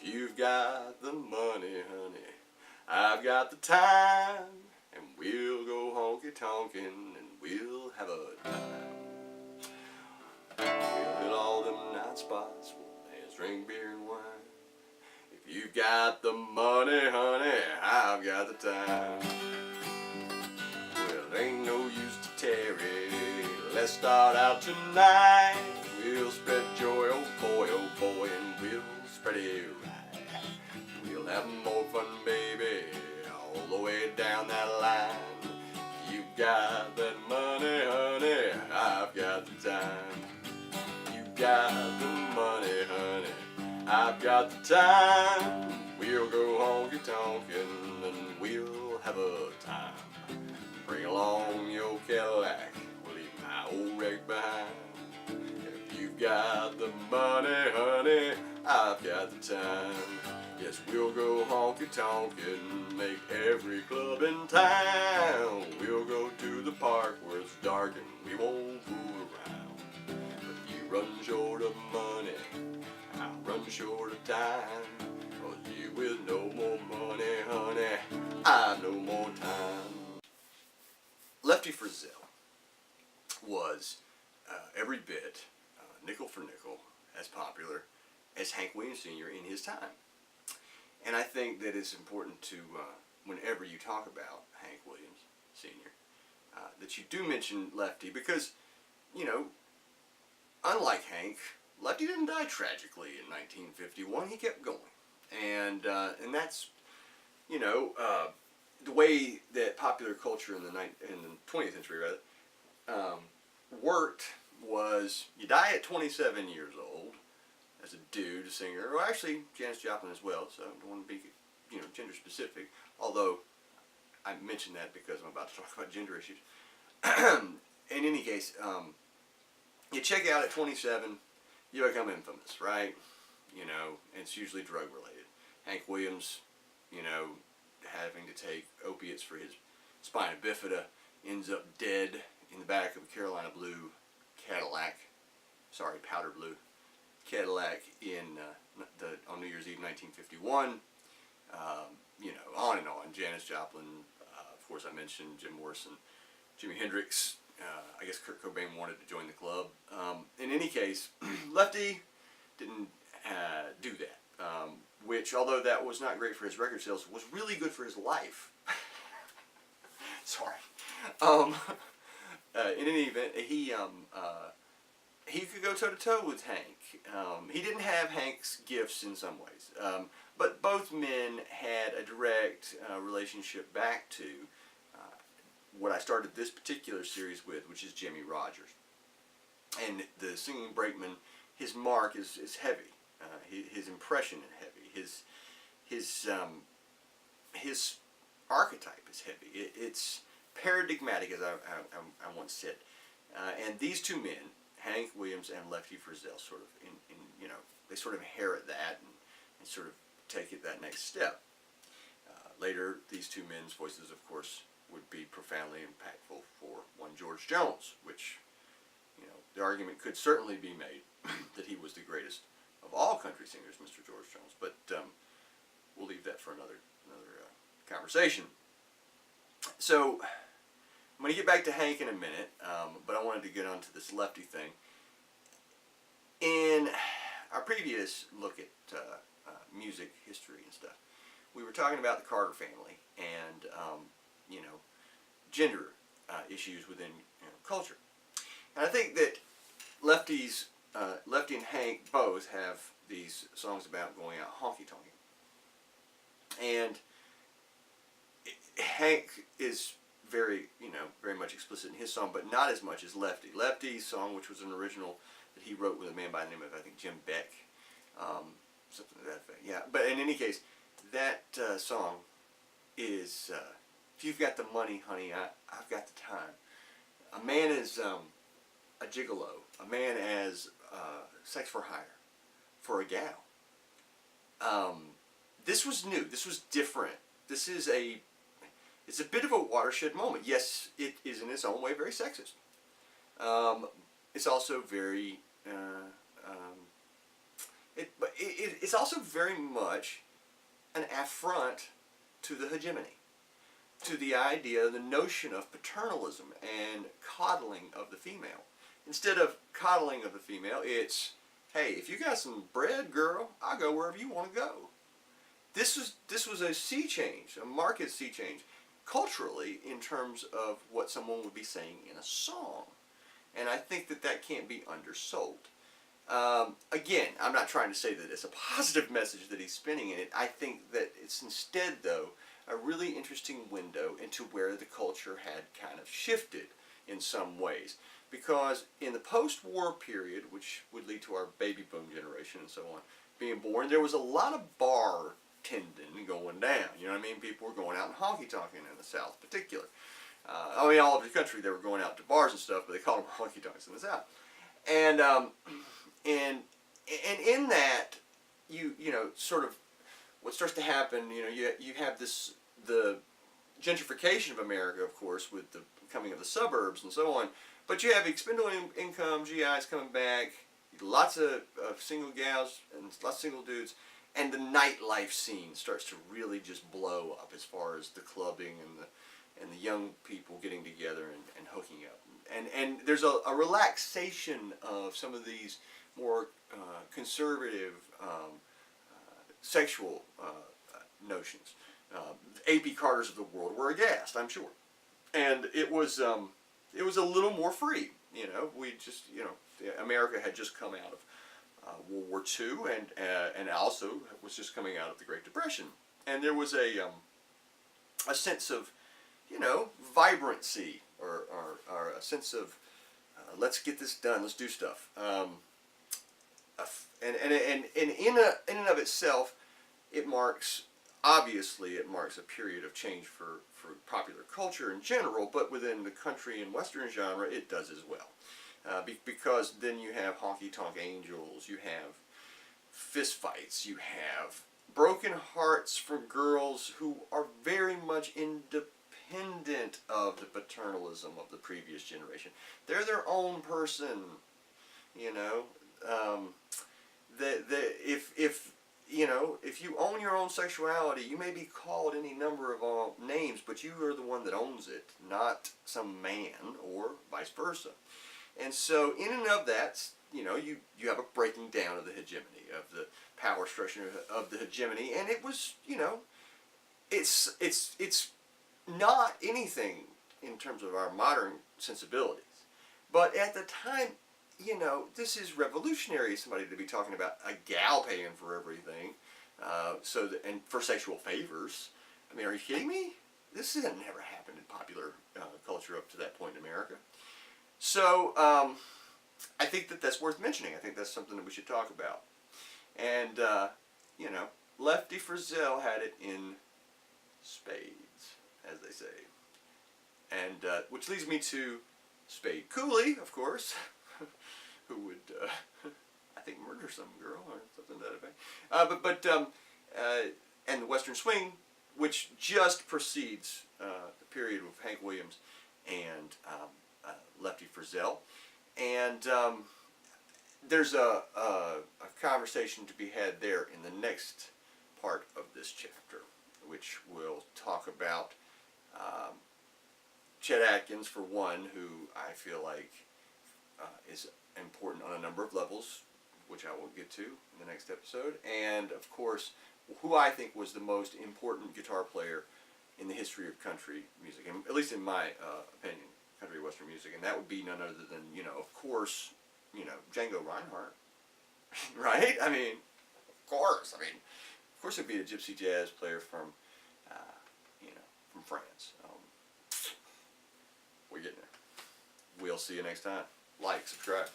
If you've got the money, honey, I've got the time, and we'll go honky tonkin' and we'll have a time. We'll hit all them night spots, we'll dance, drink beer and wine. If you've got the money, honey, I've got the time. Well, it ain't no use to tarry, let's start out tonight. We'll spread joy, oh boy, and we'll spread it right. We'll have more fun, baby, all the way down that line. You got that money, honey, I've got the time. You got the money, honey, I've got the time. We'll go honky tonkin' and we'll have a time. Bring along your Cadillac, we'll leave my old wreck behind. If you've got the money, honey, I've got the time. Yes, we'll go honky tonkin', make every club in town. We'll go to the park where it's dark and we won't fool around. But if you run short of money, I'll run short of time. 'Cause you with no more money, honey, I've no more time. Lefty Frizzell was every bit, nickel for nickel, as popular as Hank Williams Sr. in his time. And I think that it's important to, whenever you talk about Hank Williams Sr., that you do mention Lefty because, you know, unlike Hank, Lefty didn't die tragically in 1951. He kept going. And that's, you know, the way that popular culture in the 20th century, rather, worked was you die at 27 years old as a dude, a singer, or actually Janis Joplin as well, so I don't want to be, you know, gender specific, although I mention that because I'm about to talk about gender issues. In any case, you check out at 27, you become infamous, right? You know, and it's usually drug related. Hank Williams, you know, having to take opiates for his spina bifida, ends up dead in the back of a Carolina blue Cadillac, sorry, powder blue Cadillac on New Year's Eve 1951. You know, on and on. Janis Joplin, of course I mentioned Jim Morrison, Jimi Hendrix, I guess Kurt Cobain wanted to join the club. In any case, Lefty didn't do that, which, although that was not great for his record sales, was really good for his life. Sorry. In any event, he could go toe-to-toe with Hank. He didn't have Hank's gifts in some ways, but both men had a direct relationship back to what I started this particular series with, which is Jimmie Rodgers. And the singing brakeman, his mark is heavy. His impression is heavy. His archetype is heavy. It's paradigmatic, as I once said. And these two men, Hank Williams and Lefty Frizzell, sort of you know, they sort of inherit that and sort of take it that next step. Later, these two men's voices, of course, would be profoundly impactful for one George Jones, which, you know, the argument could certainly be made that he was the greatest of all country singers, Mr. George Jones, but we'll leave that for another conversation. So I'm going to get back to Hank in a minute, but I wanted to get onto this Lefty thing. In our previous look at music history and stuff, we were talking about the Carter family and you know, gender issues within, you know, culture. And I think that Lefty and Hank both have these songs about going out honky tonking. And Hank is very, you know, very much explicit in his song, but not as much as Lefty. Lefty's song, which was an original that he wrote with a man by the name of, I think, Jim Beck, something to that effect. Yeah, but in any case, that song is, if you've got the money, honey, I've got the time. A man is a gigolo. A man as sex for hire for a gal. This was new. This was different. This is it's a bit of a watershed moment. Yes, it is in its own way very sexist. It's also very, it's also very much an affront to the hegemony, to the idea, the notion of paternalism and coddling of the female. Instead of coddling of the female, it's, hey, if you got some bread, girl, I'll go wherever you want to go. This was a sea change, a marked sea change, culturally, in terms of what someone would be saying in a song. And I think that that can't be undersold. Again, I'm not trying to say that it's a positive message that he's spinning in it. I think that it's instead, though, a really interesting window into where the culture had kind of shifted in some ways. Because in the post-war period, which would lead to our baby boom generation and so on, being born, there was a lot of bartending going down. You know what I mean? People were going out and honky tonking in the South, in particular. I mean, all over the country they were going out to bars and stuff, but they called them honky tonks in the South. And in that, you know, sort of what starts to happen, you know, you have the gentrification of America, of course, with the coming of the suburbs and so on. But you have expendable income, GIs coming back, lots of single gals and lots of single dudes, and the nightlife scene starts to really just blow up as far as the clubbing and the young people getting together and hooking up. And there's a relaxation of some of these more conservative sexual notions. A.P. Carters of the world were aghast, I'm sure. And it was a little more free. You know, we just, you know, America had just come out of World War II and also was just coming out of the Great Depression. And there was a sense of, you know, vibrancy or a sense of let's get this done, let's do stuff. And in and of itself, obviously it marks a period of change for popular culture in general, but within the country and Western genre, it does as well. Because then you have honky-tonk angels, you have fistfights, you have broken hearts for girls who are very much independent of the paternalism of the previous generation. They're their own person, you know. If you own your own sexuality, you may be called any number of names, but you are the one that owns it, not some man or vice versa. And so in and of that, you know, you have a breaking down of the hegemony, of the power structure of the hegemony, and it was, you know, it's not anything in terms of our modern sensibilities. But at the time, you know, this is revolutionary, somebody to be talking about a gal paying for everything, and for sexual favors. I mean, are you kidding me? This had never happened in popular culture up to that point in America. So, I think that that's worth mentioning. I think that's something that we should talk about. And, you know, Lefty Frizzell had it in spades, as they say. And, which leads me to Spade Cooley, of course, who would, I think, murder some girl or something to that effect. And the Western Swing, which just precedes the period of Hank Williams and Lefty Frizzell. And there's a conversation to be had there in the next part of this chapter, which will talk about Chet Atkins, for one, who I feel like is important on a number of levels, which I will get to in the next episode, and of course, who I think was the most important guitar player in the history of country music, and at least in my opinion, country western music, and that would be none other than, you know, of course, you know, Django Reinhardt, right? I mean, of course it'd be a gypsy jazz player from, you know, from France. We're getting there. We'll see you next time. Like, subscribe.